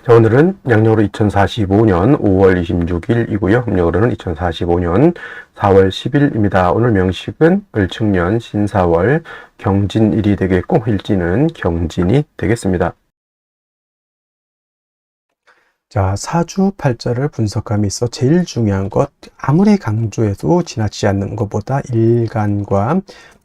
자, 오늘은 양력으로 2045년 5월 26일이고요. 음력으로는 2045년 4월 10일입니다. 오늘 명식은 을축년 신사월 경진일이 되겠고, 일지는 경진이 되겠습니다. 자, 사주팔자를 분석함에 있어 제일 중요한 것, 아무리 강조해도 지나치지 않는 것보다 일간과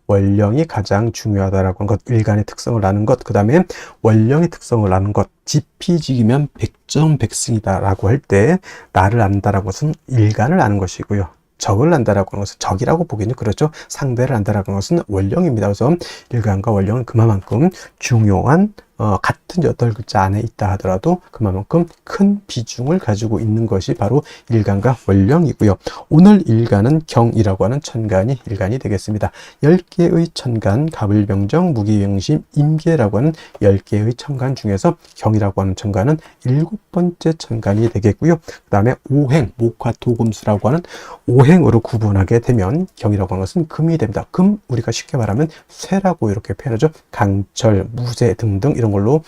원령이 가장 중요하다라고 하는 것, 일간의 특성을 아는 것, 그 다음에 원령의 특성을 아는 것, 지피지기면 백전백승이다라고 할 때 나를 안다라는 것은 일간을 아는 것이고요. 적을 안다라고 하는 것은 적이라고 보기는 그렇죠. 상대를 안다라고 하는 것은 원령입니다. 그래서 일간과 원령은 그만큼 중요한 같은 8글자 안에 있다 하더라도 그만큼 큰 비중을 가지고 있는 것이 바로 일간과 원령이고요. 오늘 일간은 경이라고 하는 천간이 일간이 되겠습니다. 10개의 천간, 갑을병정, 무기병심, 임계라고 하는 10개의 천간 중에서 경이라고 하는 천간은 7번째 천간이 되겠고요. 그 다음에 오행, 목화토금수라고 하는 오행으로 구분하게 되면 경이라고 하는 것은 금이 됩니다. 금, 우리가 쉽게 말하면 쇠라고 이렇게 표현하죠. 강철, 무쇠 등등 이런 걸로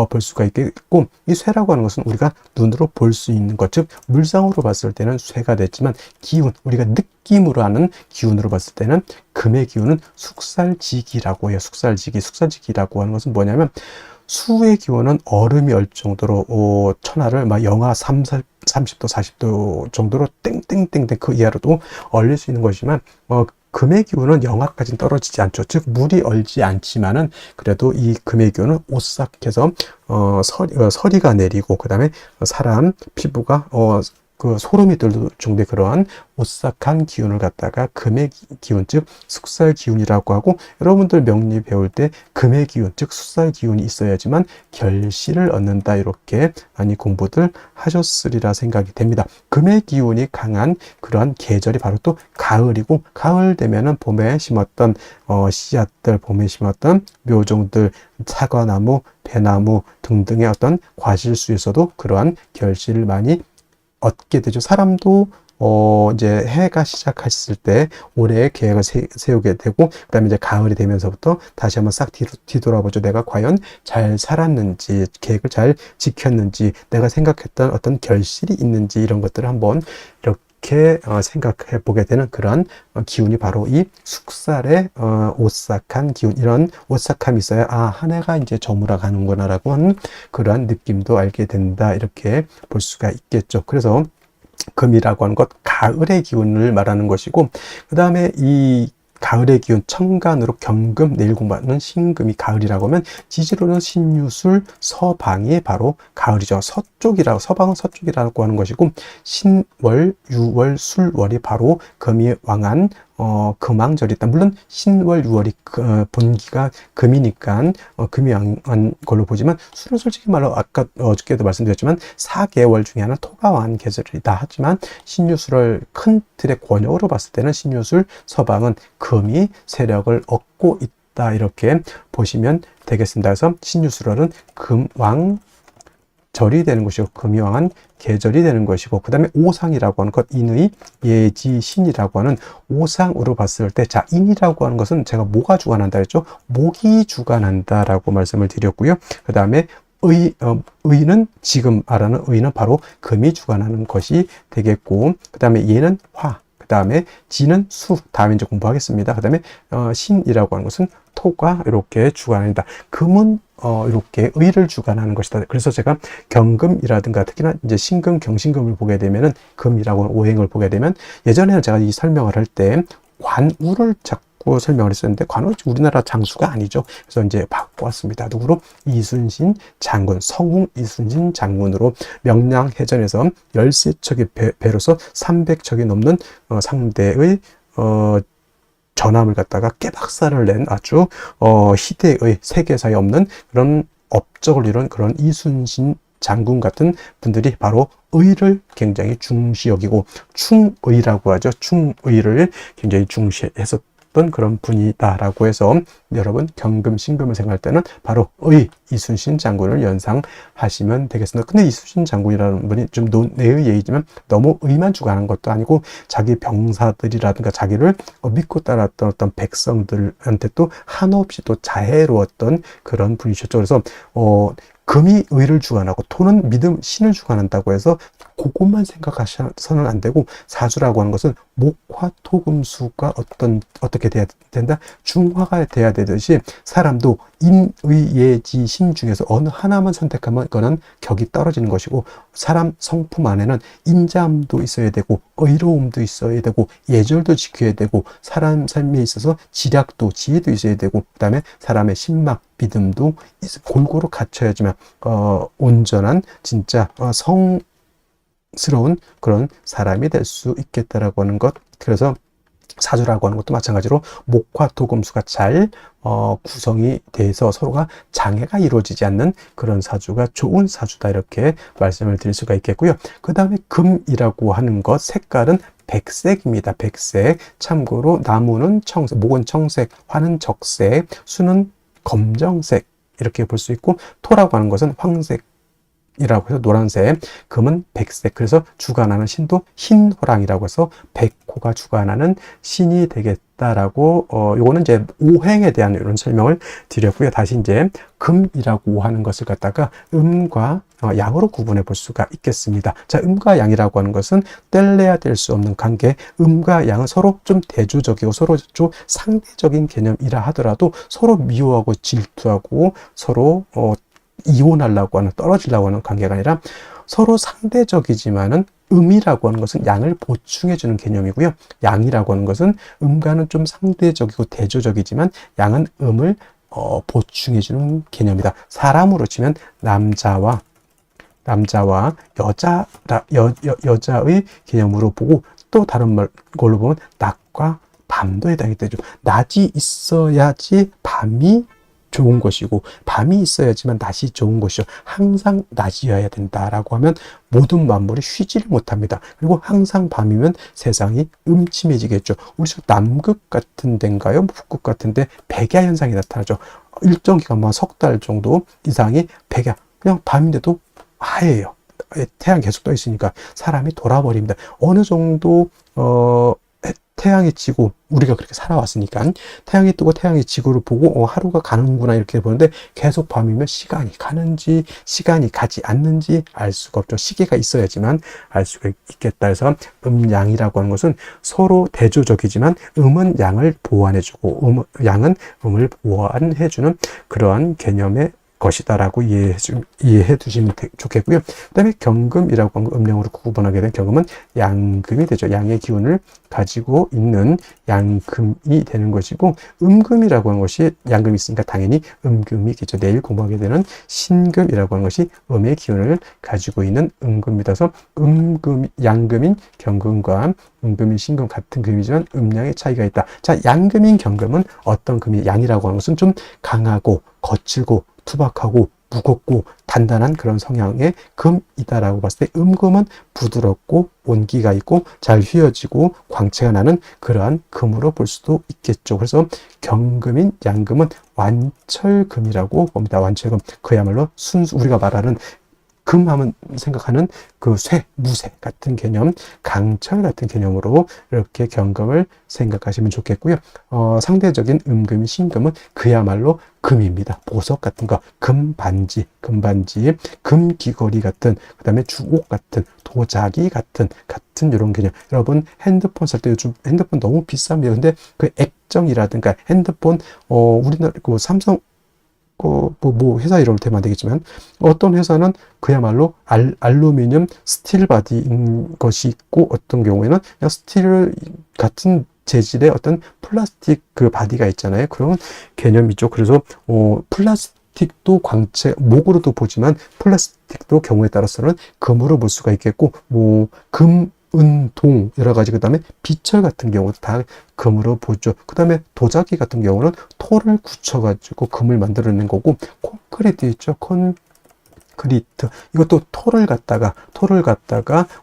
볼 수가 있겠고, 이 쇠라고 하는 것은 우리가 눈으로 볼 수 있는 것, 즉 물상으로 봤을 때는 쇠가 됐지만 기운, 우리가 느낌으로 하는 기운으로 봤을 때는 금의 기운은 숙살지기라고 해요. 숙살지기라고 하는 것은 뭐냐면 수의 기온은 얼음이 얼 정도로 천하를 막 영하 30도 40도 정도로 땡땡땡땡 그 이하로도 얼릴 수 있는 것이지만 금의 기온은 영하까지는 떨어지지 않죠. 즉 물이 얼지 않지만은 그래도 이 금의 기온은 오싹해서 서리가 내리고 그 다음에 사람 피부가 그 소름이 돋을 정도의 그러한 오싹한 기운을 갖다가 금의 기운, 즉 숙살 기운이라고 하고, 여러분들 명리 배울 때 금의 기운, 즉 숙살 기운이 있어야지만 결실을 얻는다, 이렇게 많이 공부들 하셨으리라 생각이 됩니다. 금의 기운이 강한 그러한 계절이 바로 또 가을이고, 가을 되면은 봄에 심었던 씨앗들, 봄에 심었던 묘종들, 사과나무, 배나무 등등의 어떤 과실수에서도 그러한 결실을 많이 얻게 되죠. 사람도 이제 해가 시작했을 때 올해의 계획을 세우게 되고, 그 다음에 이제 가을이 되면서부터 다시 한번 싹 뒤돌아보죠. 내가 과연 잘 살았는지, 계획을 잘 지켰는지, 내가 생각했던 어떤 결실이 있는지, 이런 것들을 한번 이렇게 생각해 보게 되는 그런 기운이 바로 이 숙살의 오싹한 기운, 이런 오싹함이 있어야 한 해가 이제 저물어 가는구나 라고 하는 그러한 느낌도 알게 된다, 이렇게 볼 수가 있겠죠. 그래서 금이라고 하는 것, 가을의 기운을 말하는 것이고, 그 다음에 이 가을의 기운, 천간으로 경금, 내일 공부하는 신금이 가을이라고 하면 지지로는 신유술, 서방이 바로 가을이죠. 서방은 서쪽이라고 하는 것이고, 신월, 유월, 술월이 바로 금이 왕한 금왕절이 있다. 물론 신월, 유월이 본기가 금이니까 금이 왕한 걸로 보지만, 술은 솔직히 말로 아까 어저께도 말씀드렸지만 4개월 중에 하나 토가 왕한 계절이다 하지만, 신유술을 큰 틀의 권역으로 봤을 때는 신유술, 서방은 금이 세력을 얻고 있다, 이렇게 보시면 되겠습니다. 그래서 신유술월은 금왕 절이 되는 것이고, 금이 왕한 계절이 되는 것이고, 그 다음에 오상이라고 하는 것, 인의 예지신이라고 하는 오상으로 봤을 때, 자, 인이라고 하는 것은 제가 뭐가 주관한다 했죠? 목이 주관한다라고 말씀을 드렸고요. 그 다음에 의는, 지금 말하는 의는 바로 금이 주관하는 것이 되겠고, 그 다음에 예는 화, 그 다음에 지는 수, 다음에 이제 공부하겠습니다. 그 다음에 신이라고 하는 것은 토가 이렇게 주관한다. 금은 이렇게 의를 주관하는 것이다. 그래서 제가 경금이라든가 특히나 이제 신금, 경신금을 보게 되면은, 금이라고 하는 오행을 보게 되면, 예전에는 제가 이 설명을 할 때 관우를 자꾸 설명을 했었는데, 관우 우리나라 장수가 아니죠. 그래서 이제 바꿔왔습니다. 누구로? 이순신 장군, 성웅 이순신 장군으로 명량해전에서 13척의 배로서 300척이 넘는 상대의 전함을 갖다가 깨박살을 낸 아주 희대의, 세계사에 없는 그런 업적을 이룬 그런 이순신 장군 같은 분들이 바로 의를 굉장히 중시 여기고, 충의라고 하죠. 충의를 굉장히 중시했었던 그런 분이다라고 해서, 여러분 경금, 신금을 생각할 때는 바로 이순신 장군을 연상하시면 되겠습니다. 근데 이순신 장군이라는 분이 좀 논외의 얘기지만 너무 의만 주관하는 것도 아니고, 자기 병사들이라든가 자기를 믿고 따랐던 어떤 백성들한테 또 한없이 또 자애로웠던 그런 분이셨죠. 그래서 금이 의를 주관하고 토는 믿음, 신을 주관한다고 해서 그것만 생각하셔서는 안 되고, 사주라고 하는 것은 목화 토금수가 어떻게 돼야 된다? 중화가 돼야 되듯이 사람도 인의예지 신 중에서 어느 하나만 선택하면 그거는 격이 떨어지는 것이고, 사람 성품 안에는 인자함도 있어야 되고 의로움도 있어야 되고 예절도 지켜야 되고 사람 삶에 있어서 지략도 지혜도 있어야 되고, 그 다음에 사람의 신막 믿음도 골고루 갖춰야지만 온전한 진짜 성스러운 그런 사람이 될 수 있겠다라고 하는 것. 그래서 사주라고 하는 것도 마찬가지로 목화 토금수가 잘 구성이 돼서 서로가 장애가 이루어지지 않는 그런 사주가 좋은 사주다, 이렇게 말씀을 드릴 수가 있겠고요. 그 다음에 금이라고 하는 것, 색깔은 백색입니다. 백색. 참고로 나무는 청색, 목은 청색, 화는 적색, 수는 검정색, 이렇게 볼 수 있고, 토라고 하는 것은 황색 이라고 해서 노란색, 금은 백색. 그래서 주관하는 신도 흰호랑이라고 해서 백호가 주관하는 신이 되겠다라고, 요거는 이제 오행에 대한 이런 설명을 드렸고요. 다시 이제 금이라고 하는 것을 갖다가 음과 양으로 구분해 볼 수가 있겠습니다. 자, 음과 양이라고 하는 것은 뗄래야 뗄 수 없는 관계. 음과 양은 서로 좀 대조적이고 서로 좀 상대적인 개념이라 하더라도 서로 미워하고 질투하고 서로 이혼하려고 하는, 떨어지려고 하는 관계가 아니라 서로 상대적이지만은 음이라고 하는 것은 양을 보충해주는 개념이고요. 양이라고 하는 것은 음과는 좀 상대적이고 대조적이지만 양은 음을 보충해주는 개념이다. 사람으로 치면 남자와 여자의 개념으로 보고, 또 다른 걸로 보면 낮과 밤도 해당이 되죠. 낮이 있어야지 밤이 좋은 것이고 밤이 있어야지만 낮이 좋은 것이죠. 항상 낮이어야 된다라고 하면 모든 만물이 쉬지를 못합니다. 그리고 항상 밤이면 세상이 음침해지겠죠. 우리 남극 같은 데인가요? 북극 같은 데 백야 현상이 나타나죠. 일정 기간만 석 달 정도 이상이 백야, 그냥 밤인데도 하얘요. 태양 계속 떠 있으니까 사람이 돌아버립니다. 어느 정도 태양이 지고, 우리가 그렇게 살아왔으니까 태양이 뜨고 태양이 지구를 보고 하루가 가는구나 이렇게 보는데, 계속 밤이면 시간이 가는지 시간이 가지 않는지 알 수가 없죠. 시계가 있어야지만 알 수가 있겠다 해서 음양이라고 하는 것은 서로 대조적이지만 음은 양을 보완해주고 양은 음을 보완해주는 그러한 개념의 것이다라고 이해해 두시면 좋겠고요. 그 다음에 경금이라고 하는 음령으로 구분하게 된 경금은 양금이 되죠. 양의 기운을 가지고 있는 양금이 되는 것이고, 음금이라고 하는 것이 양금이 있으니까 당연히 음금이겠죠. 내일 공부하게 되는 신금이라고 하는 것이 음의 기운을 가지고 있는 음금이라서 양금인 경금과 음금인 신금 같은 금이지만 음양의 차이가 있다. 자, 양금인 경금은 어떤 금이, 양이라고 하는 것은 좀 강하고 거칠고 투박하고 무겁고 단단한 그런 성향의 금이다라고 봤을 때, 음금은 부드럽고 온기가 있고 잘 휘어지고 광채가 나는 그러한 금으로 볼 수도 있겠죠. 그래서 경금인 양금은 완철금이라고 봅니다. 완철금, 그야말로 순수, 우리가 말하는 금하면 생각하는 그 무쇠 같은 개념, 강철 같은 개념으로 이렇게 경금을 생각하시면 좋겠고요. 상대적인 음금인 신금은 그야말로 금입니다. 보석 같은 거, 금반지, 금귀걸이 같은, 그 다음에 주옥 같은, 도자기 같은 이런 개념. 여러분 핸드폰 살 때 요즘 핸드폰 너무 비쌉니다. 근데 그 액정이라든가 핸드폰, 우리나라 그 삼성 회사 이름을 대면 안 되겠지만, 어떤 회사는 그야말로 알루미늄 스틸 바디인 것이 있고, 어떤 경우에는 그냥 스틸 같은 재질의 어떤 플라스틱 그 바디가 있잖아요. 그런 개념이죠. 그래서 플라스틱도 광채, 목으로도 보지만 플라스틱도 경우에 따라서는 금으로 볼 수가 있겠고, 은, 동 여러 가지, 그 다음에 비철 같은 경우도 다 금으로 보죠. 그 다음에 도자기 같은 경우는 토를 굳혀가지고 금을 만들어낸 거고, 콘크리트 있죠. 콘크리트, 이것도 토를 갖다가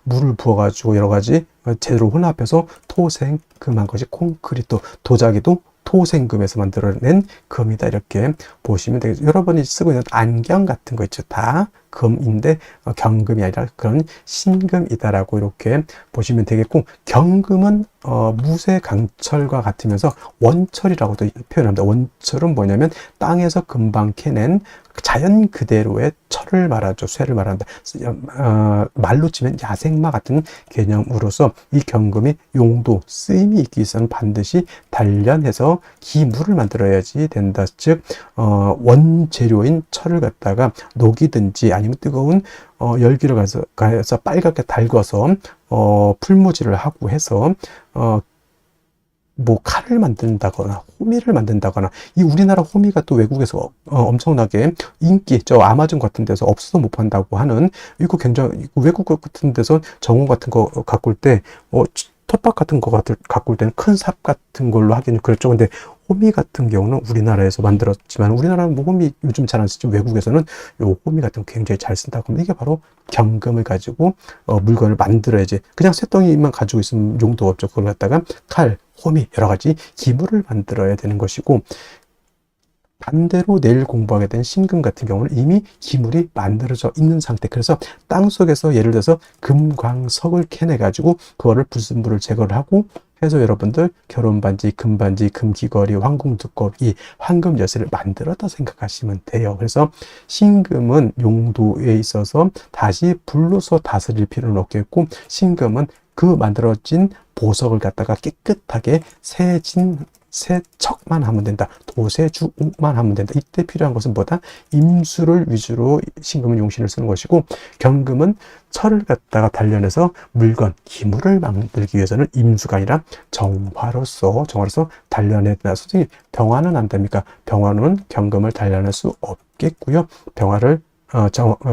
물을 부어가지고 여러 가지 재료를 혼합해서 토생금한 것이 콘크리트. 도자기도 토생금에서 만들어낸 금이다, 이렇게 보시면 되겠죠. 여러분이 쓰고 있는 안경 같은 거 있죠. 다 금인데 경금이 아니라 그런 신금이다라고 이렇게 보시면 되겠고, 경금은 무쇠강철과 같으면서 원철이라고도 표현합니다. 원철은 뭐냐면 땅에서 금방 캐낸 자연 그대로의 철을 말하죠. 쇠를 말한다. 말로 치면 야생마 같은 개념으로서 이 경금이 용도, 쓰임이 있기 위해서는 반드시 단련해서 기물을 만들어야지 된다. 즉 원재료인 철을 갖다가 녹이든지 아니면 뜨거운 열기를 가서 빨갛게 달궈서 풀무질을 하고 해서 뭐 칼을 만든다거나 호미를 만든다거나, 이 우리나라 호미가 또 외국에서 엄청나게 인기, 저 아마존 같은 데서 없어서 못 판다고 하는, 이거 굉장히 외국 같은 데서 정원 같은 거 가꿀 때 텃밭 같은 거 가꿀 때는 큰 삽 같은 걸로 하기는 그렇죠. 근데 호미 같은 경우는 우리나라에서 만들었지만, 우리나라는 뭐 호미 요즘 잘 안 쓰지, 외국에서는 요 호미 같은 거 굉장히 잘 쓴다고 하면, 이게 바로 경금을 가지고 물건을 만들어야지, 그냥 쇳덩이만 가지고 있으면 용도가 없죠. 그걸 갖다가 칼, 호미, 여러 가지 기물을 만들어야 되는 것이고, 반대로 내일 공부하게 된 신금 같은 경우는 이미 기물이 만들어져 있는 상태. 그래서 땅 속에서 예를 들어서 금광석을 캐내 가지고 그거를 불순물을 제거를 하고 해서 여러분들 결혼반지, 금반지, 금귀걸이, 황궁두꺼비, 황금 열쇠를 만들었다 생각하시면 돼요. 그래서 신금은 용도에 있어서 다시 불로서 다스릴 필요는 없겠고, 신금은 그 만들어진 보석을 갖다가 깨끗하게 세척만 하면 된다. 도세주옥만 하면 된다. 이때 필요한 것은 뭐다? 임수를 위주로 신금은 용신을 쓰는 것이고, 경금은 철을 갖다가 단련해서 물건, 기물을 만들기 위해서는 임수가 아니라 정화로서 단련해야 된다. 솔직히 병화는 안 됩니까? 병화는 경금을 단련할 수 없겠고요.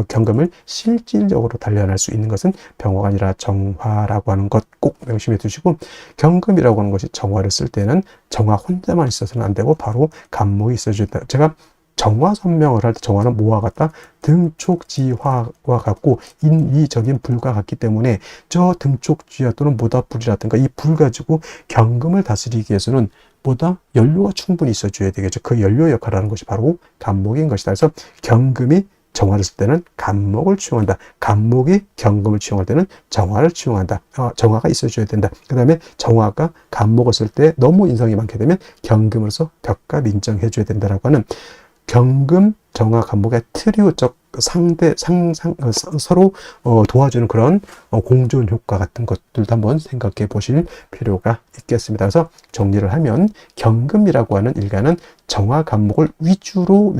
경금을 실질적으로 단련할 수 있는 것은 병화가 아니라 정화라고 하는 것 꼭 명심해 두시고, 경금이라고 하는 것이 정화를 쓸 때는 정화 혼자만 있어서는 안 되고 바로 간목이 있어줘야 된다. 제가 정화 설명을 할 때 정화는 뭐와 같다? 등촉지화와 같고 인위적인 불과 같기 때문에, 저 등촉지화 또는 모닥불이라든가 이 불 가지고 경금을 다스리기 위해서는 보다 연료가 충분히 있어줘야 되겠죠. 그 연료 역할을 하는 것이 바로 간목인 것이다. 그래서 경금이 정화를 쓸 때는 간목을 취용한다. 간목이 경금을 취용할 때는 정화를 취용한다. 정화가 있어줘야 된다. 그 다음에 정화가 간목을 쓸 때 너무 인성이 많게 되면 경금으로서 벽값 인정해줘야 된다라고 하는, 경금, 정화, 간목의 트리오적 서로 도와주는 그런 공존 효과 같은 것들도 한번 생각해 보실 필요가 있겠습니다. 그래서 정리를 하면, 경금이라고 하는 일가는 정화, 간목을 위주로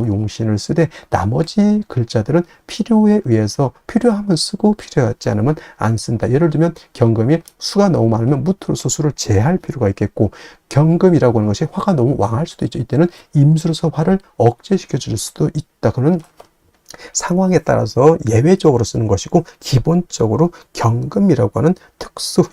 용신을 쓰되, 나머지 글자들은 필요에 의해서 필요하면 쓰고 필요하지 않으면 안 쓴다. 예를 들면 경금이 수가 너무 많으면 무토로서 수를 제할 필요가 있겠고, 경금이라고 하는 것이 화가 너무 왕할 수도 있죠. 이때는 임수로서 화를 억제시켜 줄 수도 있다. 그는 상황에 따라서 예외적으로 쓰는 것이고, 기본적으로 경금이라고 하는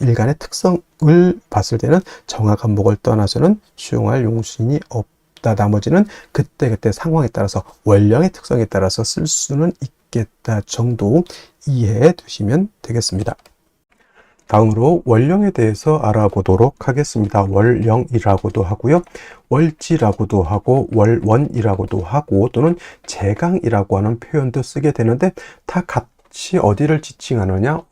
일간의 특성을 봤을 때는 정화, 간목을 떠나서는 수용할 용신이 없다. 나머지는 그때그때 상황에 따라서, 원령의 특성에 따라서 쓸 수는 있겠다 정도 이해해 두시면 되겠습니다. 다음으로 월령에 대해서 알아보도록 하겠습니다. 월령이라고도 하고요, 월지라고도 하고, 월원이라고도 하고, 또는 제강이라고 하는 표현도 쓰게 되는데, 다 같이 어디를 지칭하느냐?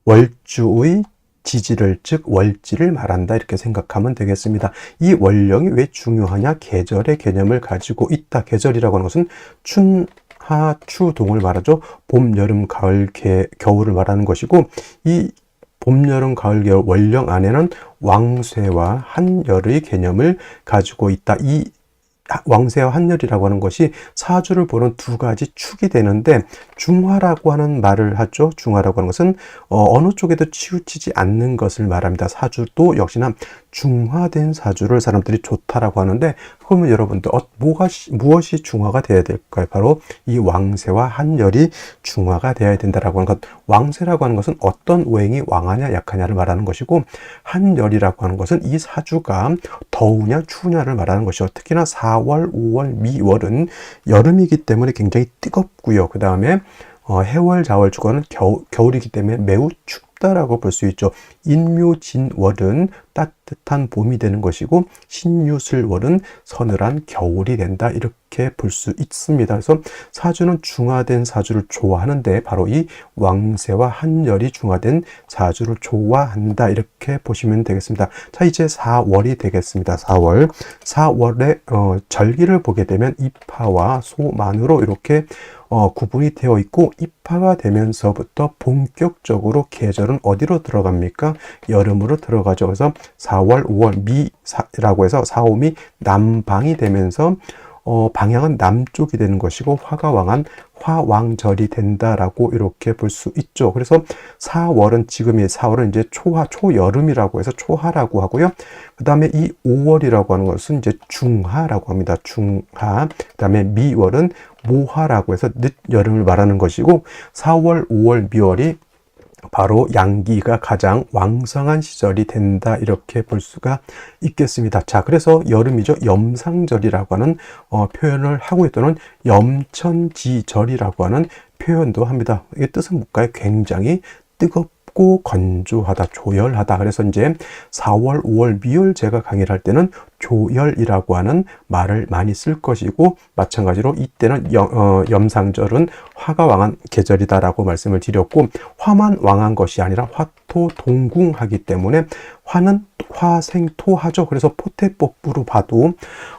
월주의 지지를, 즉 월지를 말한다, 이렇게 생각하면 되겠습니다. 이 월령이 왜 중요하냐? 계절의 개념을 가지고 있다. 계절이라고 하는 것은 춘하 추동을 말하죠. 봄, 여름, 가을, 겨울을 말하는 것이고, 이 봄, 여름, 가을, 겨울 월령 안에는 왕쇠와 한열의 개념을 가지고 있다. 이 왕쇠와 한열이라고 하는 것이 사주를 보는 두 가지 축이 되는데, 중화라고 하는 말을 하죠. 중화라고 하는 것은 어느 쪽에도 치우치지 않는 것을 말합니다. 사주도 역시나 중화된 사주를 사람들이 좋다라고 하는데, 그러면 여러분들 무엇이 중화가 되어야 될까요? 바로 이 왕쇠와 한열이 중화가 되어야 된다라고 하는 것. 왕쇠라고 하는 것은 어떤 오행이 왕하냐 약하냐를 말하는 것이고, 한열이라고 하는 것은 이 사주가 더우냐 추우냐를 말하는 것이죠. 특히나 4월, 5월, 미월은 여름이기 때문에 굉장히 뜨겁고요. 그 다음에 해월, 자월, 주간은 겨울이기 때문에 매우 춥다. 춥다라고 볼 수 있죠. 인묘진월은 따뜻한 봄이 되는 것이고 신유술월은 서늘한 겨울이 된다, 이렇게 볼 수 있습니다. 그래서 사주는 중화된 사주를 좋아하는데 바로 이 왕세와 한열이 중화된 사주를 좋아한다, 이렇게 보시면 되겠습니다. 자, 이제 4월이 되겠습니다. 4월에 절기를 보게 되면 입하와 소만으로 이렇게 구분이 되어 있고, 입하가 되면서부터 본격적으로 계절은 어디로 들어갑니까? 여름으로 들어가죠. 그래서 4월, 5월 미라고 해서 4, 5미 남방이 되면서 방향은 남쪽이 되는 것이고 화가왕한 화왕절이 된다라고 이렇게 볼 수 있죠. 그래서 4월은 지금이 4월은 이제 초여름이라고 해서 초하라고 하고요. 그 다음에 이 5월이라고 하는 것은 이제 중하라고 합니다. 중하. 그 다음에 미월은 모하라고 해서 늦여름을 말하는 것이고, 4월, 5월, 미월이 바로 양기가 가장 왕성한 시절이 된다, 이렇게 볼 수가 있겠습니다. 자, 그래서 여름이죠. 염상절이라고 하는 표현을 하고 또는 염천지절이라고 하는 표현도 합니다. 이 뜻은 뭘까요? 굉장히 뜨겁고 건조하다, 조열하다. 그래서 이제 4월, 5월, 미월 제가 강의를 할 때는 조열이라고 하는 말을 많이 쓸 것이고, 마찬가지로 이때는 염상절은 화가 왕한 계절이다라고 말씀을 드렸고, 화만 왕한 것이 아니라 화토동궁하기 때문에 화는 화생토하죠. 그래서 포태법부로 봐도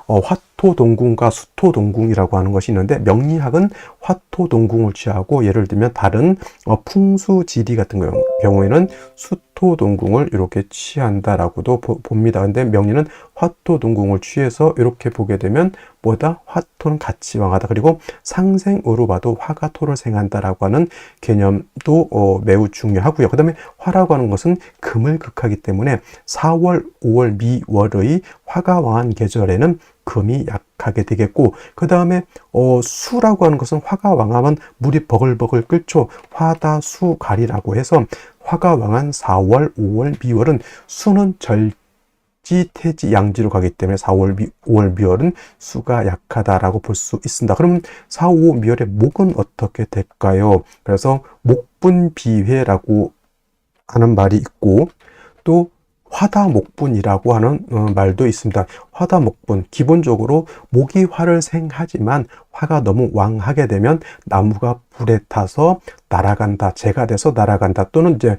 화토동궁과 수토동궁이라고 하는 것이 있는데, 명리학은 화토동궁을 취하고, 예를 들면 다른 풍수지리 같은 경우에는 수토동궁을 이렇게 취한다라고도 봅니다. 근데 명리는 화토동궁을 취해서 이렇게 보게 되면 뭐다? 화토는 같이 왕하다. 그리고 상생으로 봐도 화가 토를 생한다라고 하는 개념도 매우 중요하고요. 그 다음에 화라고 하는 것은 금을 극하기 때문에 4월, 5월, 미월의 화가 왕한 계절에는 금이 약하게 되겠고, 그 다음에 수라고 하는 것은 화가 왕하면 물이 버글버글 끓죠. 화다수갈이라고 해서 화가 왕한 4월, 5월, 미월은 수는 지, 태지, 양지로 가기 때문에 4월, 5월, 미월은 수가 약하다라고 볼 수 있습니다. 그럼 4, 5, 미월의 목은 어떻게 될까요? 그래서 목분비회라고 하는 말이 있고, 또 화다목분이라고 하는 말도 있습니다. 화다목분, 기본적으로 목이 화를 생하지만 화가 너무 왕하게 되면 나무가 불에 타서 날아간다, 재가 돼서 날아간다, 또는 이제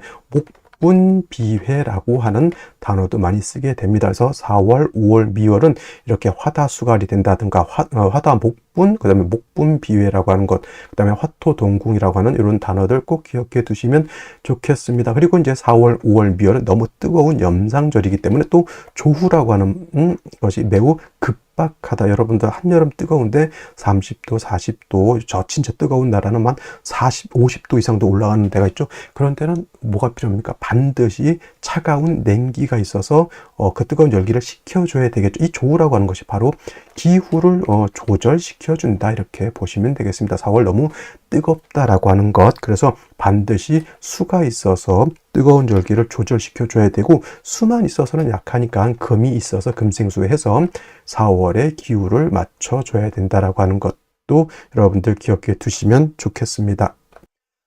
목분비회라고 하는 단어도 많이 쓰게 됩니다. 그래서 4월, 5월, 미월은 이렇게 화다수갈이 된다든가 화다목분, 그 다음에 목분비회라고 하는 것, 그 다음에 화토동궁이라고 하는 이런 단어들 꼭 기억해 두시면 좋겠습니다. 그리고 이제 4월, 5월, 미월은 너무 뜨거운 염상절이기 때문에 또 조후라고 하는 것이 매우 급박하다. 여러분들 한여름 뜨거운데 30도, 40도, 저 진짜 뜨거운 나라는 만 40, 50도 이상도 올라가는 데가 있죠. 그런 때는 뭐가 필요합니까? 반드시 차가운 냉기가 있어서 그 뜨거운 열기를 식혀줘야 되겠죠. 이 조우라고 하는 것이 바로 기후를 조절시켜준다, 이렇게 보시면 되겠습니다. 4월 너무 뜨겁다라고 하는 것, 그래서 반드시 수가 있어서 뜨거운 열기를 조절시켜줘야 되고, 수만 있어서는 약하니까 금이 있어서 금생수해서 4월의 기후를 맞춰줘야 된다라고 하는 것도 여러분들 기억해 두시면 좋겠습니다.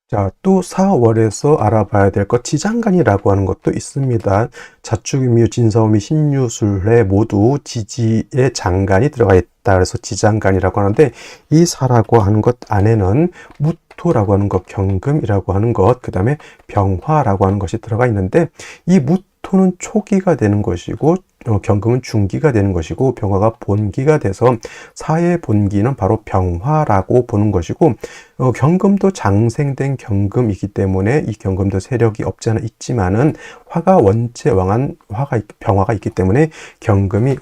자, 또 4월에서 알아봐야 될 것, 지장간이라고 하는 것도 있습니다. 자축인묘, 진사오미, 신유술에 모두 지지의 장간이 들어가 있다. 그래서 지장간이라고 하는데, 이 사라고 하는 것 안에는 무토라고 하는 것, 경금이라고 하는 것, 그 다음에 병화라고 하는 것이 들어가 있는데, 이 무토는 초기가 되는 것이고 경금은 중기가 되는 것이고, 병화가 본기가 돼서 사의 본기는 바로 병화라고 보는 것이고, 경금도 장생된 경금이기 때문에 이 경금도 세력이 없지 않아 있지만은 화가 원체 왕한 병화가 있기 때문에 경금이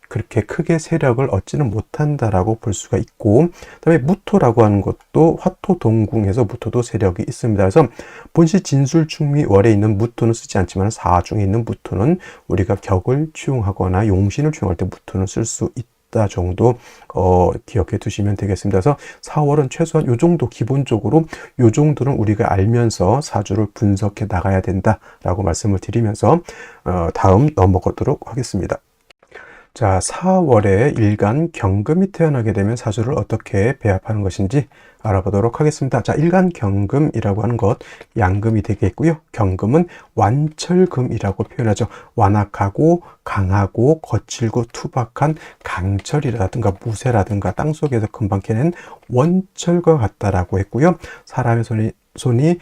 그렇게 크게 세력을 얻지는 못한다라고 볼 수가 있고, 그다음에 무토라고 하는 것도 화토동궁에서 무토도 세력이 있습니다. 그래서 본시 진술충미월에 있는 무토는 쓰지 않지만 사중에 있는 무토는 우리가 격을 취용하거나 용신을 취용할 때 무토는 쓸 수 있다 정도 기억해 두시면 되겠습니다. 그래서 4월은 최소한 요 정도, 기본적으로 요 정도는 우리가 알면서 사주를 분석해 나가야 된다라고 말씀을 드리면서 다음 넘어가도록 하겠습니다. 자, 4월에 일간 경금이 태어나게 되면 사주를 어떻게 배합하는 것인지 알아보도록 하겠습니다. 자, 일간경금이라고 하는 것, 양금이 되겠고요. 경금은 완철금이라고 표현하죠. 완악하고 강하고 거칠고 투박한 강철이라든가 무쇠라든가 땅속에서 금방 캐낸 원철과 같다라고 했고요. 사람의 손이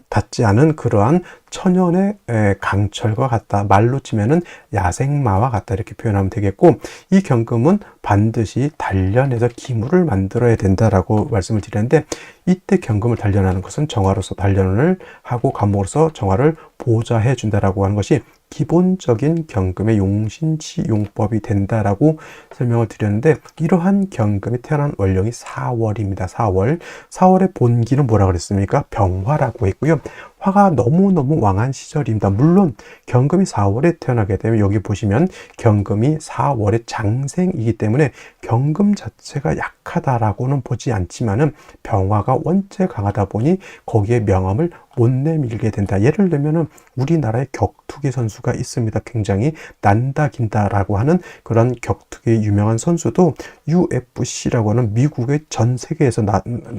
닿지 않은 그러한 천연의 강철과 같다. 말로 치면은 야생마와 같다. 이렇게 표현하면 되겠고, 이 경금은 반드시 단련해서 기물을 만들어야 된다라고 말씀을 드렸는데, 이때 경금을 단련하는 것은 정화로서 단련을 하고 감목으로서 정화를 보좌해 준다라고 하는 것이 기본적인 경금의 용신치용법이 된다라고 설명을 드렸는데, 이러한 경금이 태어난 월령이 4월입니다. 4월의 본기는 뭐라고 그랬습니까? 병화라고 했고요. 화가 너무너무 왕한 시절입니다. 물론 경금이 4월에 태어나게 되면 여기 보시면 경금이 4월의 장생이기 때문에 경금 자체가 약하다라고는 보지 않지만은 병화가 원체 강하다 보니 거기에 명암을 못 내밀게 된다. 예를 들면은 우리나라에 격투기 선수가 있습니다. 굉장히 난다 긴다라고 하는 그런 격투기 유명한 선수도 UFC라고 하는 미국의 전 세계에서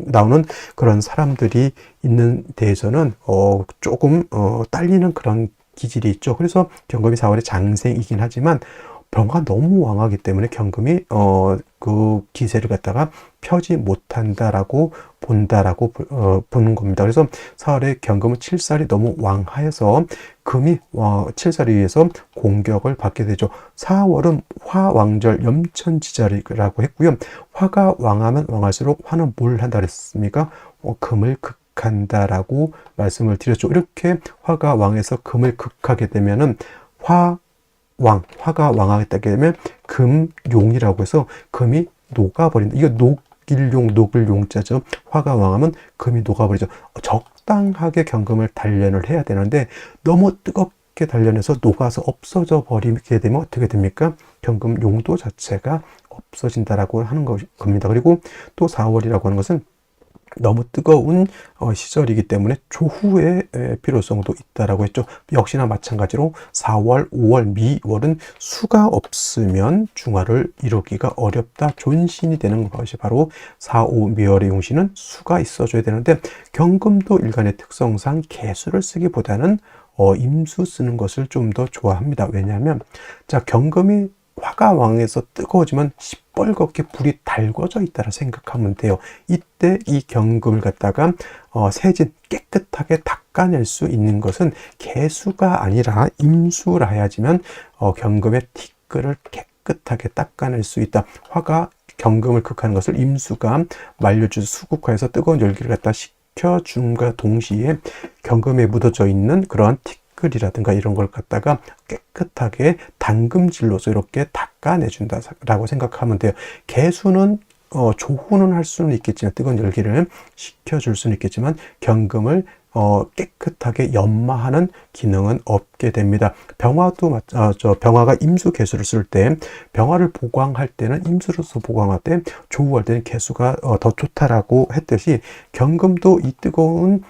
나오는 그런 사람들이 있는 데에서는 조금 딸리는 그런 기질이 있죠. 그래서 경금이 4월에 장생이긴 하지만 병화가 너무 왕하기 때문에 경금이 그 기세를 갖다가 펴지 못한다라고 본다라고 보는 겁니다. 그래서 4월에 경금은 7살이 너무 왕하여서 금이 7살에 의해서 공격을 받게 되죠. 4월은 화왕절 염천지절이라고 했고요. 화가 왕하면 왕할수록 화는 뭘 한다 그랬습니까? 금을 극한다라고 말씀을 드렸죠. 이렇게 화가 왕해서 금을 극하게 되면은 화가 왕하게 되면 금용이라고 해서 금이 녹아버린다. 이거 녹을 용자죠. 화가 왕하면 금이 녹아버리죠. 적당하게 경금을 단련을 해야 되는데 너무 뜨겁게 단련해서 녹아서 없어져 버리게 되면 어떻게 됩니까? 경금 용도 자체가 없어진다라고 하는 겁니다. 그리고 또 4월이라고 하는 것은 너무 뜨거운 시절이기 때문에 조후의 필요성도 있다라고 했죠. 역시나 마찬가지로 4월, 5월, 미월은 수가 없으면 중화를 이루기가 어렵다. 존신이 되는 것이 바로 4, 5, 미월의 용신은 수가 있어줘야 되는데 경금도 일간의 특성상 개수를 쓰기보다는 임수 쓰는 것을 좀 더 좋아합니다. 왜냐하면 자 경금이 화가 왕해서 뜨거워지면 시뻘겋게 불이 달궈져 있다라 생각하면 돼요. 이때 이 경금을 갖다가 세진 깨끗하게 닦아낼 수 있는 것은 개수가 아니라 임수라 해야지만 경금의 티끌을 깨끗하게 닦아낼 수 있다. 화가 경금을 극하는 것을 임수가 만류주 수국화해서 뜨거운 열기를 갖다 식혀줌과 동시에 경금에 묻어져 있는 그러한 티끌이라든가 이런 걸 갖다가 깨끗하게 담금질로서 이렇게 닦아내준다라고 생각하면 돼요. 개수는 조후는 할 수는 있겠지만 뜨거운 열기를 식혀줄 수는 있겠지만 경금을 깨끗하게 연마하는 기능은 없게 됩니다. 병화도 병화가 임수 개수를 쓸 때 병화를 보강할 때는 임수로서 보강할 때 조후할 때는 개수가 더 좋다라고 했듯이 경금도 이 뜨거운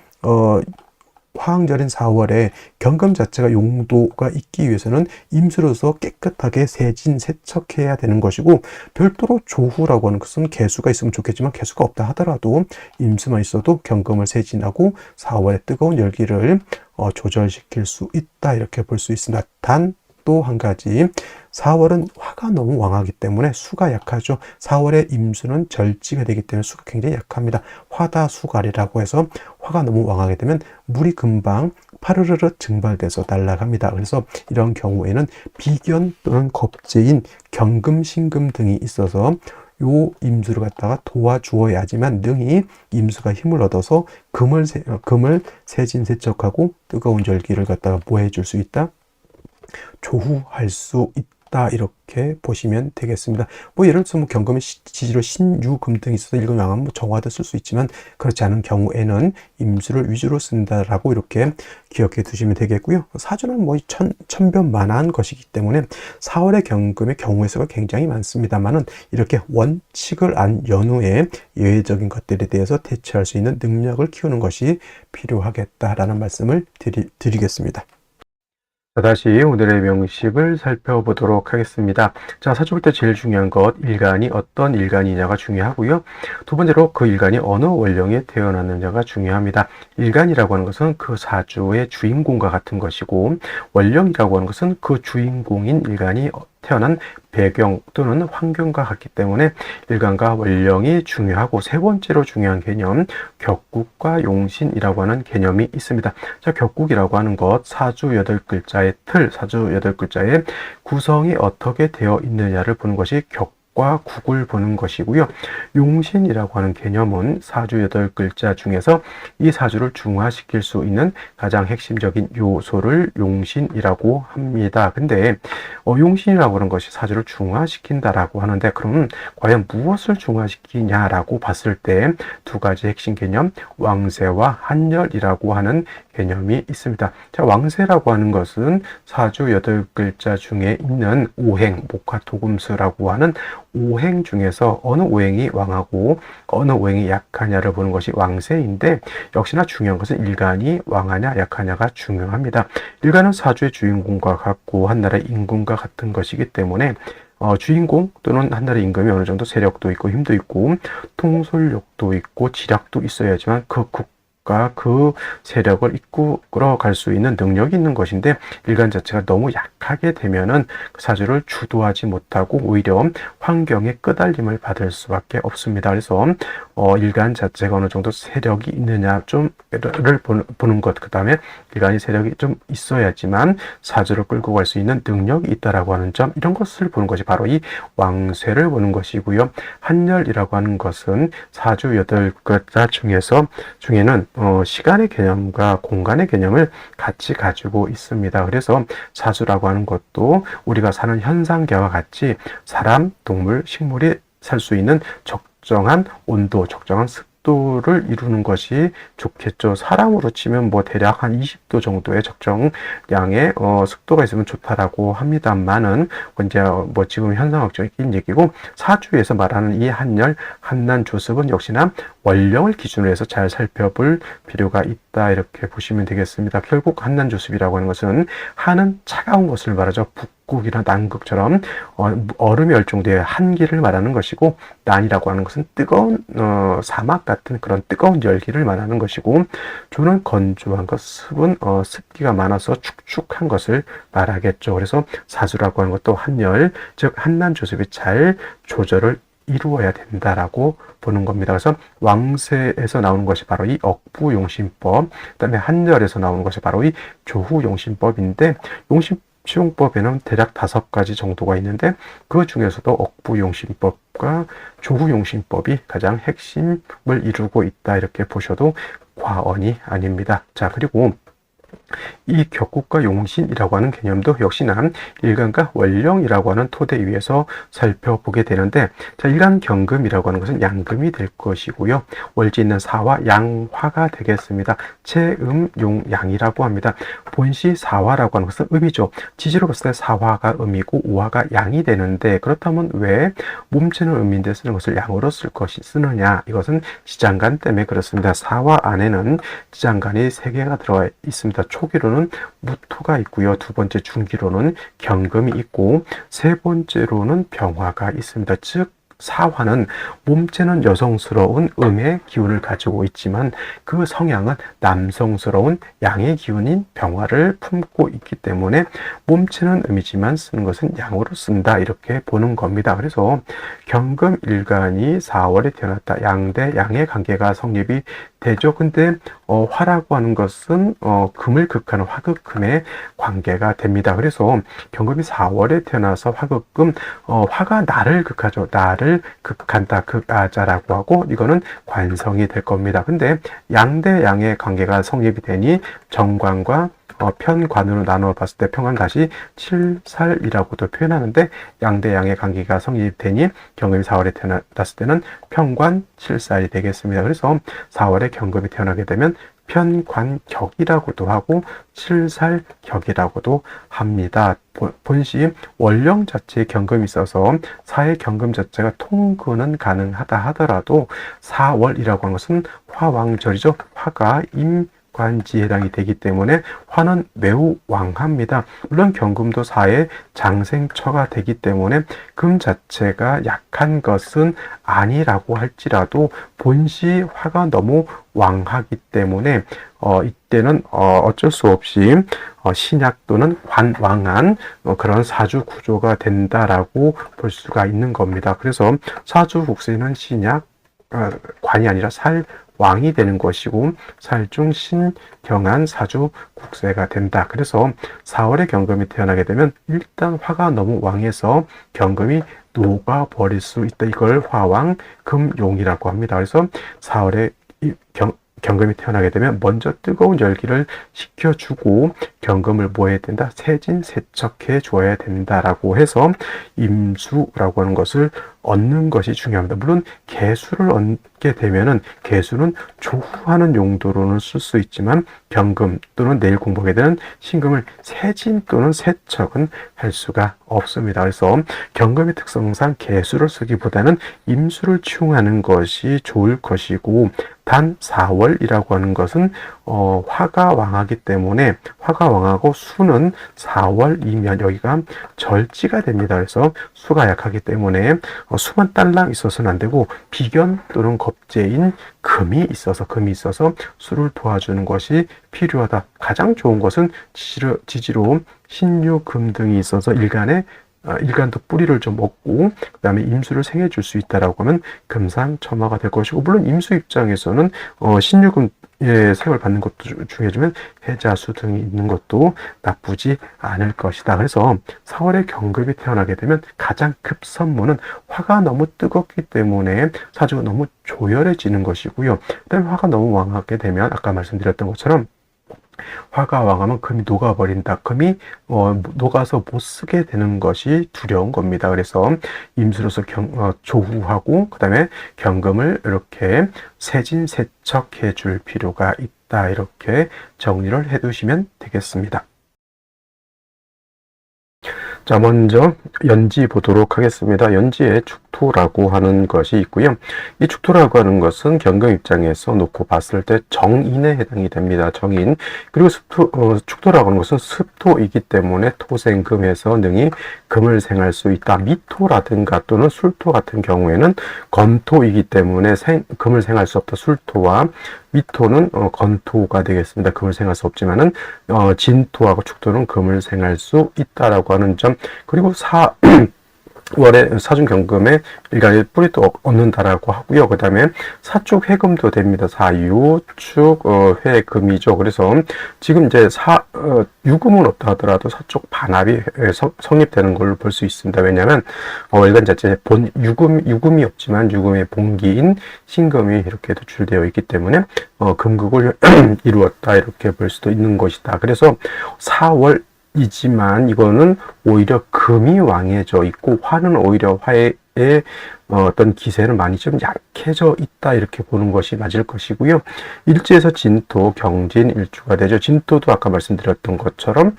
화왕절인 4월에 경금 자체가 용도가 있기 위해서는 임수로서 깨끗하게 세진, 세척해야 되는 것이고 별도로 조후라고 하는 것은 개수가 있으면 좋겠지만 개수가 없다 하더라도 임수만 있어도 경금을 세진하고 4월의 뜨거운 열기를 조절시킬 수 있다 이렇게 볼 수 있습니다. 단 또 한 가지 4월은 화가 너무 왕하기 때문에 수가 약하죠. 4월에 임수는 절지가 되기 때문에 수가 굉장히 약합니다. 화다수갈이라고 해서 화가 너무 왕하게 되면 물이 금방 파르르르 증발돼서 날아갑니다. 그래서 이런 경우에는 비견 또는 겁재인 경금, 신금 등이 있어서 요 임수를 갖다가 도와주어야지만 능히 임수가 힘을 얻어서 금을 세진 세척하고 뜨거운 열기를 갖다가 보해줄 수 있다. 조후할 수 있다 이렇게 보시면 되겠습니다. 예를 들어서 경금의 지지로 신유금 등이 있어서 일금양은 정화도 쓸 수 있지만 그렇지 않은 경우에는 임수를 위주로 쓴다라고 이렇게 기억해 두시면 되겠고요. 사주는 천변만한 것이기 때문에 4월의 경금의 경우의 수가 굉장히 많습니다만은 이렇게 원칙을 안 연후에 예외적인 것들에 대해서 대처할 수 있는 능력을 키우는 것이 필요하겠다라는 말씀을 드리겠습니다. 자, 다시 오늘의 명식을 살펴보도록 하겠습니다. 자, 사주 볼 때 제일 중요한 것, 일간이 어떤 일간이냐가 중요하고요. 두 번째로 그 일간이 어느 원령에 태어났느냐가 중요합니다. 일간이라고 하는 것은 그 사주의 주인공과 같은 것이고, 원령이라고 하는 것은 그 주인공인 일간이 태어난 배경 또는 환경과 같기 때문에 일간과 원령이 중요하고, 세 번째로 중요한 개념, 격국과 용신이라고 하는 개념이 있습니다. 자, 격국이라고 하는 것, 사주 8글자의 틀, 사주 8글자의 구성이 어떻게 되어 있느냐를 보는 것이 격과 국을 보는 것이고요. 용신이라고 하는 개념은 사주 8글자 중에서 이 사주를 중화시킬 수 있는 가장 핵심적인 요소를 용신이라고 합니다. 근데 용신이라고 하는 것이 사주를 중화시킨다라고 하는데, 그럼 과연 무엇을 중화시키냐라고 봤을 때 두 가지 핵심 개념, 왕세와 한열이라고 하는 개념이 있습니다. 자, 왕세라고 하는 것은 사주 8글자 중에 있는 오행, 목화토금수라고 하는 오행 중에서 어느 오행이 왕하고 어느 오행이 약하냐를 보는 것이 왕세인데, 역시나 중요한 것은 일간이 왕하냐 약하냐가 중요합니다. 일간은 사주의 주인공과 같고 한나라의 임금과 같은 것이기 때문에 주인공 또는 한나라의 임금이 어느 정도 세력도 있고 힘도 있고 통솔력도 있고 지략도 있어야지만 그 세력을 이끌어 갈 수 있는 능력이 있는 것인데, 일간 자체가 너무 약하게 되면은 그 사주를 주도하지 못하고 오히려 환경에 끄달림을 받을 수밖에 없습니다. 그래서 일간 자체가 어느 정도 세력이 있느냐 좀를 보는 것, 그 다음에 일간이 세력이 좀 있어야지만 사주를 끌고 갈 수 있는 능력이 있다라고 하는 점, 이런 것을 보는 것이 바로 이 왕세를 보는 것이고요. 한열이라고 하는 것은 사주 8글자 중에는 시간의 개념과 공간의 개념을 같이 가지고 있습니다. 그래서 사주라고 하는 것도 우리가 사는 현상계와 같이 사람, 동물, 식물이 살 수 있는 적정한 온도, 적정한 습도를 이루는 것이 좋겠죠. 사람으로 치면 뭐 대략 한 20도 정도의 적정량의 습도가 있으면 좋다라고 합니다만은 이제 뭐 지금 현상학적인 얘기고, 사주에서 말하는 이 한열, 한난 조습은 역시나 원령을 기준으로 해서 잘 살펴볼 필요가 있다, 이렇게 보시면 되겠습니다. 결국 한난 조습이라고 하는 것은 한은 차가운 것을 말하죠. 북극이나 남극처럼 얼음이 얼정도의 한기를 말하는 것이고, 난이라고 하는 것은 뜨거운 사막 같은 그런 뜨거운 열기를 말하는 것이고, 조는 건조한 것, 습은 습기가 많아서 축축한 것을 말하겠죠. 그래서 사주라고 하는 것도 한열, 즉 한난 조습이 잘 조절을 이루어야 된다라고 보는 겁니다. 그래서 왕세에서 나오는 것이 바로 이 억부용신법, 그다음에 한열에서 나오는 것이 바로 이 조후용신법인데, 시용법에는 대략 5가지 정도가 있는데, 그 중에서도 억부용신법과 조후용신법이 가장 핵심을 이루고 있다, 이렇게 보셔도 과언이 아닙니다. 자, 그리고 이 격국과 용신이라고 하는 개념도 역시나 일간과 원령이라고 하는 토대 위에서 살펴보게 되는데, 자, 일간 경금이라고 하는 것은 양금이 될 것이고요. 월지 있는 사화, 양화가 되겠습니다. 채음, 용, 양이라고 합니다. 본시 사화라고 하는 것은 음이죠. 지지로 봤을 때 사화가 음이고 오화가 양이 되는데, 그렇다면 왜 몸체는 음인데 쓰는 것을 양으로 쓰느냐? 이것은 지장간 때문에 그렇습니다. 사화 안에는 지장간이 3개가 들어가 있습니다. 초기로는 무토가 있고요. 두 번째 중기로는 경금이 있고, 세 번째로는 병화가 있습니다. 즉 사화는 몸체는 여성스러운 음의 기운을 가지고 있지만 그 성향은 남성스러운 양의 기운인 병화를 품고 있기 때문에 몸체는 음이지만 쓰는 것은 양으로 쓴다, 이렇게 보는 겁니다. 그래서 경금일간이 4월에 태어났다. 양 대 양의 관계가 성립이 되죠. 근데 화라고 하는 것은 금을 극하는 화극금의 관계가 됩니다. 그래서 경금이 4월에 태어나서 화극금, 화가 나를 극하죠. 나를 극한다, 극아자라고 하고, 이거는 관성이 될 겁니다. 근데 양 대 양의 관계가 성립이 되니 정관과 편관으로 나누어 봤을 때 편관 다시 칠살이라고도 표현하는데, 양대 양의 관계가 성립되니 경금이 4월에 태어났을 때는 편관 칠살이 되겠습니다. 그래서 4월에 경금이 태어나게 되면 편관격이라고도 하고 칠살격이라고도 합니다. 본시 원령 자체에 경금이 있어서 사의 경금 자체가 통근은 가능하다 하더라도 4월이라고 하는 것은 화왕절이죠. 화가 관지에 해당이 되기 때문에 화는 매우 왕합니다. 물론 경금도 사의 장생처가 되기 때문에 금 자체가 약한 것은 아니라고 할지라도 본시 화가 너무 왕하기 때문에 이때는 어쩔 수 없이 신약 또는 관왕한 그런 사주 구조가 된다라고 볼 수가 있는 겁니다. 그래서 사주 국세는 신약 관이 아니라 살왕이 되는 것이고 살중 신경한 사주 국세가 된다. 그래서 4월에 경금이 태어나게 되면 일단 화가 너무 왕해서 경금이 녹아버릴 수 있다. 이걸 화왕 금용이라고 합니다. 그래서 4월에 경금이 태어나게 되면 먼저 뜨거운 열기를 식혀주고 경금을 뭐 해야 된다? 세진세척해 줘야 된다라고 해서 임수라고 하는 것을 얻는 것이 중요합니다. 물론 개수를 얻게 되면은 개수는 조후하는 용도로는 쓸 수 있지만 경금 또는 내일 공부하게 되는 신금을 세진 또는 세척은 할 수가 없습니다. 그래서 경금의 특성상 개수를 쓰기보다는 임수를 치용하는 것이 좋을 것이고 단 4월이라고 하는 것은 화가 왕하기 때문에 화가 왕하고 수는 4월이면 여기가 절지가 됩니다. 그래서 수가 약하기 때문에 수만 딸랑 있어서는 안 되고 비견 또는 겁재인 금이 있어서 수를 도와주는 것이 필요하다. 가장 좋은 것은 지지로 신유, 금 등이 있어서 일간도 뿌리를 좀 먹고 그 다음에 임수를 생해 줄 수 있다라고 하면 금상첨화가 될 것이고 물론 임수 입장에서는 신유금의 생을 받는 것도 중요하지만 해자수 등이 있는 것도 나쁘지 않을 것이다. 그래서 4월에 경금이 태어나게 되면 가장 급선무는 화가 너무 뜨겁기 때문에 사주가 너무 조열해지는 것이고요. 그다음에 화가 너무 왕하게 되면 아까 말씀드렸던 것처럼 화가 왕하면 금이 녹아버린다. 금이 녹아서 못 쓰게 되는 것이 두려운 겁니다. 그래서 임수로서 조후하고 그 다음에 경금을 이렇게 세진세척해 줄 필요가 있다. 이렇게 정리를 해 두시면 되겠습니다. 자, 먼저 연지 보도록 하겠습니다. 연지에 축토라고 하는 것이 있고요. 이 축토라고 하는 것은 경금 입장에서 놓고 봤을 때 정인에 해당이 됩니다. 정인. 그리고 축토라고 하는 것은 습토이기 때문에 토생금에서 능히 금을 생할 수 있다. 미토라든가 또는 술토 같은 경우에는 건토이기 때문에 금을 생할 수 없다. 술토와 미토는 건토가 되겠습니다. 금을 생할 수 없지만은 진토하고 축토는 금을 생할 수 있다라고 하는 점. 그리고 4월에 사중경금에 일간의 뿌리도 얻는다라고 하고요. 그 다음에 사축 회금도 됩니다. 사유축 회금이죠. 그래서 지금 이제 유금은 없다 하더라도 사축 반합이 성립되는 걸로 볼 수 있습니다. 왜냐하면 일간 자체에 본 유금이 없지만 유금의 본기인 신금이 이렇게 도출되어 있기 때문에 금극을 이루었다 이렇게 볼 수도 있는 것이다. 그래서 4월 이지만 이거는 오히려 금이 왕해져 있고 화는 오히려 화의 어떤 기세는 많이 좀 약해져 있다 이렇게 보는 것이 맞을 것이고요. 일지에서 진토, 경진, 일주가 되죠. 진토도 아까 말씀드렸던 것처럼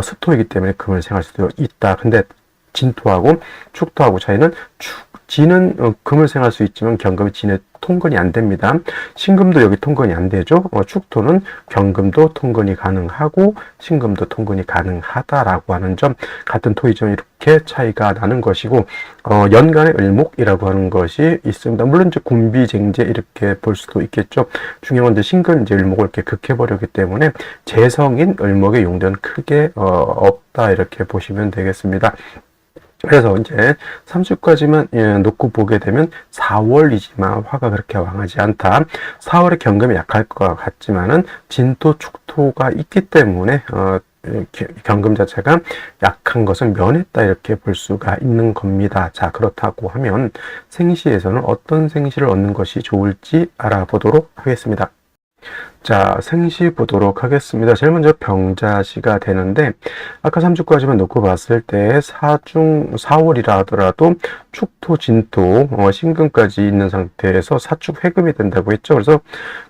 습토이기 때문에 금을 생할 수도 있다. 근데 진토하고 축토하고 차이는 진은 금을 생할 수 있지만 경금이 진의 통근이 안 됩니다. 신금도 여기 통근이 안 되죠. 축토는 경금도 통근이 가능하고 신금도 통근이 가능하다라고 하는 점, 같은 토이점 이렇게 차이가 나는 것이고 연간의 을목이라고 하는 것이 있습니다. 물론 이제 군비쟁제 이렇게 볼 수도 있겠죠. 중요한 건 이제 신금 이제 을목을 이렇게 극해버렸기 때문에 재성인 을목의 용도는 크게 없다 이렇게 보시면 되겠습니다. 그래서 이제 3주까지만 놓고 보게 되면 4월이지만 화가 그렇게 왕하지 않다. 4월에 경금이 약할 것 같지만은 진토, 축토가 있기 때문에 경금 자체가 약한 것은 면했다 이렇게 볼 수가 있는 겁니다. 자, 그렇다고 하면 생시에서는 어떤 생시를 얻는 것이 좋을지 알아보도록 하겠습니다. 자, 생시 보도록 하겠습니다. 제일 먼저 병자시가 되는데 아까 3주까지만 놓고 봤을 때 4월이라 하더라도 축토, 진토, 신금까지 있는 상태에서 사축 회금이 된다고 했죠. 그래서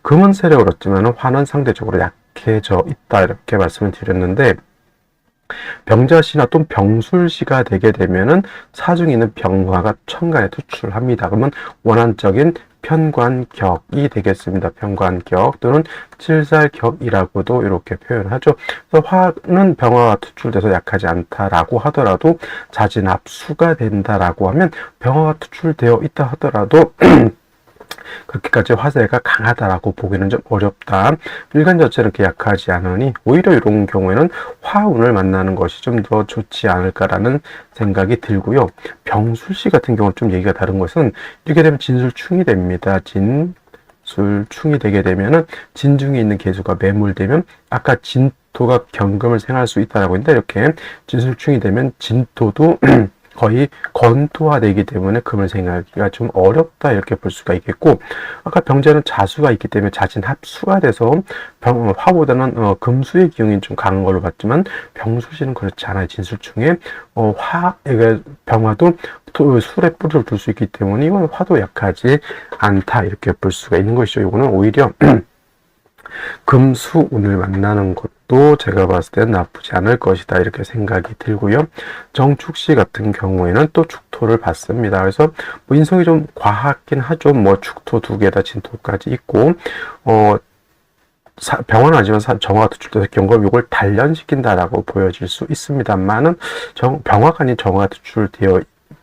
금은 세력을 얻지만 화는 상대적으로 약해져 있다 이렇게 말씀을 드렸는데 병자시나 또는 병술시가 되게 되면은 사중에 있는 병화가 천간에 투출합니다. 그러면 원한적인 편관격이 되겠습니다. 편관격 또는 칠살격이라고도 이렇게 표현하죠. 그래서 화는 병화가 투출돼서 약하지 않다라고 하더라도 자진압수가 된다라고 하면 병화가 투출되어 있다 하더라도 그렇게까지 화세가 강하다라고 보기는 좀 어렵다. 일간 자체는 이렇게 약하지 않으니 오히려 이런 경우에는 화운을 만나는 것이 좀 더 좋지 않을까라는 생각이 들고요. 병술시 같은 경우는 좀 얘기가 다른 것은 이렇게 되면 진술충이 됩니다. 진술충이 되게 되면은 진중에 있는 계수가 매몰되면 아까 진토가 경금을 생할 수 있다라고 했는데 이렇게 진술충이 되면 진토도 거의 건토화되기 때문에 금을 생각하기가 좀 어렵다 이렇게 볼 수가 있겠고 아까 병자는 자수가 있기 때문에 자진합수가 돼서 화보다는 금수의 기운이 좀 강한 걸로 봤지만 병술시는 그렇지 않아요. 진술중에 병화도 술에 뿌리를 둘 수 있기 때문에 이건 화도 약하지 않다 이렇게 볼 수가 있는 것이죠. 이거는 오히려 금수운을 만나는 것도 제가 봤을 때는 나쁘지 않을 것이다 이렇게 생각이 들고요. 정축시 같은 경우에는 또 축토를 받습니다. 그래서 뭐 인성이 좀 과하긴 하죠. 뭐 축토 2개다 진토까지 있고 병화는 아니지만 정화가 투출돼서 경금 이걸 단련시킨다라고 보여질 수 있습니다만은 병화가 아닌 정화가 투출되어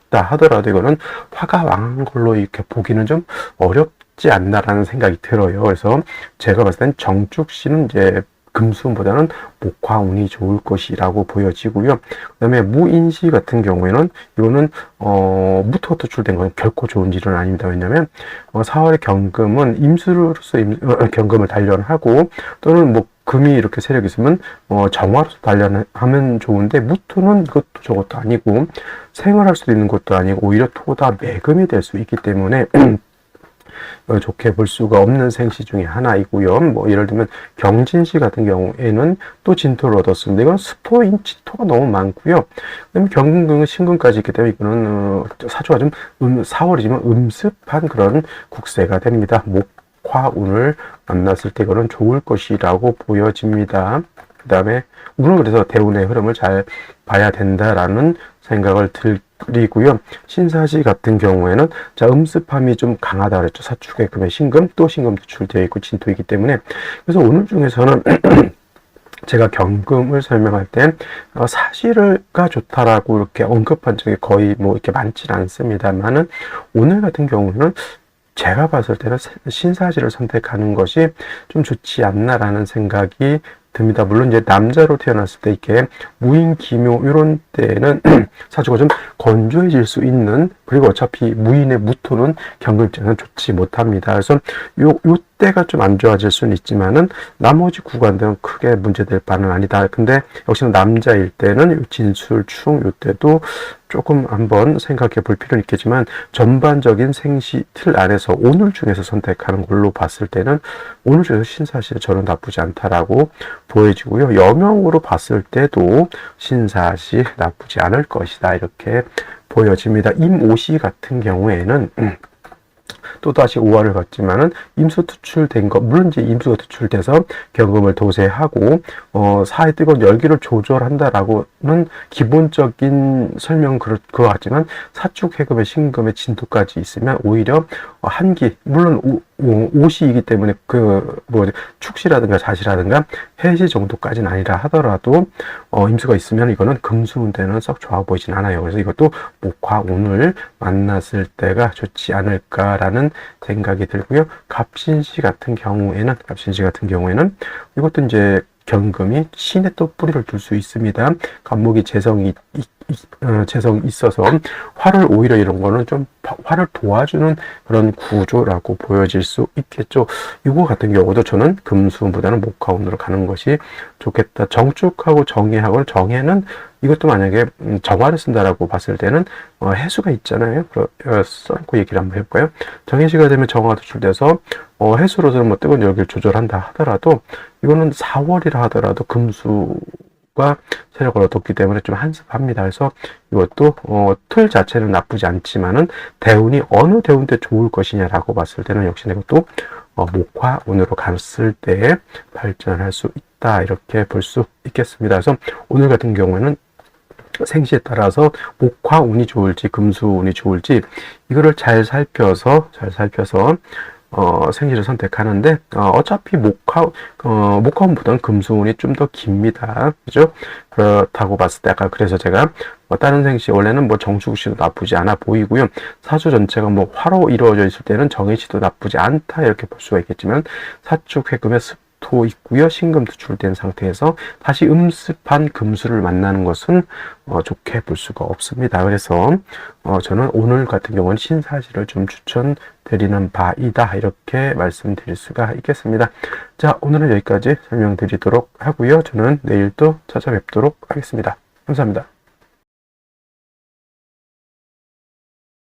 있다 하더라도 이거는 화가 왕한 걸로 이렇게 보기는 좀 어렵지 않나라는 생각이 들어요. 그래서 제가 봤을 땐 정축시는 이제 금수운보다는 목화운이 좋을 것이라고 보여지고요. 그 다음에 무인시 같은 경우에는 이거는 무토가 투출된 건 결코 좋은 일은 아닙니다. 왜냐하면 4월의 경금은 임수로서 경금을 단련하고 또는 뭐 금이 이렇게 세력이 있으면 정화로서 단련하면 좋은데 무토는 이것도 저것도 아니고 생활할 수도 있는 것도 아니고 오히려 토다 매금이 될 수 있기 때문에 좋게 볼 수가 없는 생시 중에 하나이고요. 뭐 예를 들면 경진시 같은 경우에는 또 진토를 얻었습니다. 이건 스토인 진토가 너무 많고요. 그다음에 경금은 신금까지 있기 때문에 이거는 사주가 좀 4월이지만 음습한 그런 국세가 됩니다. 목화운을 만났을 때 이거는 좋을 것이라고 보여집니다. 그 다음에 우리는 그래서 대운의 흐름을 잘 봐야 된다라는 생각을 드리고요. 신사시 같은 경우에는 자 음습함이 좀 강하다 그랬죠. 사축의 금의 신금 또 신금 투출되어 있고 진토이기 때문에 그래서 오늘 중에서는 제가 경금을 설명할 땐 사시가 좋다라고 이렇게 언급한 적이 거의 뭐 이렇게 많지는 않습니다만은 오늘 같은 경우는 제가 봤을 때는 신사시를 선택하는 것이 좀 좋지 않나라는 생각이 듭니다. 물론 이제 남자로 태어났을 때 이렇게 무인 기묘 이런 때는 사주가 좀 건조해질 수 있는 그리고 어차피 무인의 무토는 경금 입장에서는 좋지 못합니다. 그래서 요 때가 좀 안 좋아질 수는 있지만은 나머지 구간들은 크게 문제될 바는 아니다. 근데 역시나 남자일 때는 진술충 요 때도 조금 한번 생각해 볼 필요는 있겠지만 전반적인 생시 틀 안에서 오늘 중에서 선택하는 걸로 봤을 때는 오늘 중에서 신사시 저는 나쁘지 않다라고 보여지고요. 여명으로 봤을 때도 신사시 나쁘지 않을 것이다 이렇게 보여집니다. 임오시 같은 경우에는 또다시 오화를 갖지만은 임수 투출된 것, 물론 이제 임수가 투출돼서 경금을 도세하고 사의 뜨거운 열기를 조절한다라고는 기본적인 설명은 그거 같지만 사축 해금의 신금의 진토까지 있으면 오히려 한기, 물론 오시이기 때문에 축시라든가 자시라든가 해시 정도까지는 아니라 하더라도 임수가 있으면 이거는 금수운대는 썩 좋아 보이진 않아요. 그래서 이것도 목화운을 만났을 때가 좋지 않을까라는 생각이 들고요. 갑신시 같은 경우에는 이것도 이제 경금이 신에 또 뿌리를 둘 수 있습니다. 간목이 재성이 있어서 화를 오히려 이런 거는 좀 화를 도와주는 그런 구조라고 보여질 수 있겠죠. 이거 같은 경우도 저는 금수보다는 목화운으로 가는 것이 좋겠다. 정축하고 정해하고 정해는 이것도 만약에 정화를 쓴다라고 봤을 때는 해수가 있잖아요. 써놓고 얘기를 한번 해볼까요? 정해시가 되면 정화가 도출돼서 해수로서는 뭐 뜨거운 열기를 조절한다 하더라도 이거는 4월이라 하더라도 금수가 세력을 얻었기 때문에 좀 한습합니다. 그래서 이것도 틀 자체는 나쁘지 않지만은 대운이 어느 대운 때 좋을 것이냐라고 봤을 때는 역시나 이것도 목화운으로 갔을 때 발전할 수 있다 이렇게 볼 수 있겠습니다. 그래서 오늘 같은 경우에는 생시에 따라서 목화운이 좋을지 금수운이 좋을지 이거를 잘 살펴서 생시를 선택하는데 어차피 목화운보다는 금수운이 좀 더 깁니다. 그죠? 그렇다고 봤을 때 아까 그래서 제가 다른 생시 원래는 뭐 정축시도 나쁘지 않아 보이고요. 사주 전체가 뭐 화로 이루어져 있을 때는 정해시도 나쁘지 않다 이렇게 볼 수가 있겠지만 사축 해금의 도 있고요. 신금도 출된 상태에서 다시 음습한 금수를 만나는 것은 좋게 볼 수가 없습니다. 그래서 저는 오늘 같은 경우는 신사시를 좀 추천드리는 바이다 이렇게 말씀드릴 수가 있겠습니다. 자, 오늘은 여기까지 설명드리도록 하고요. 저는 내일 또 찾아뵙도록 하겠습니다. 감사합니다.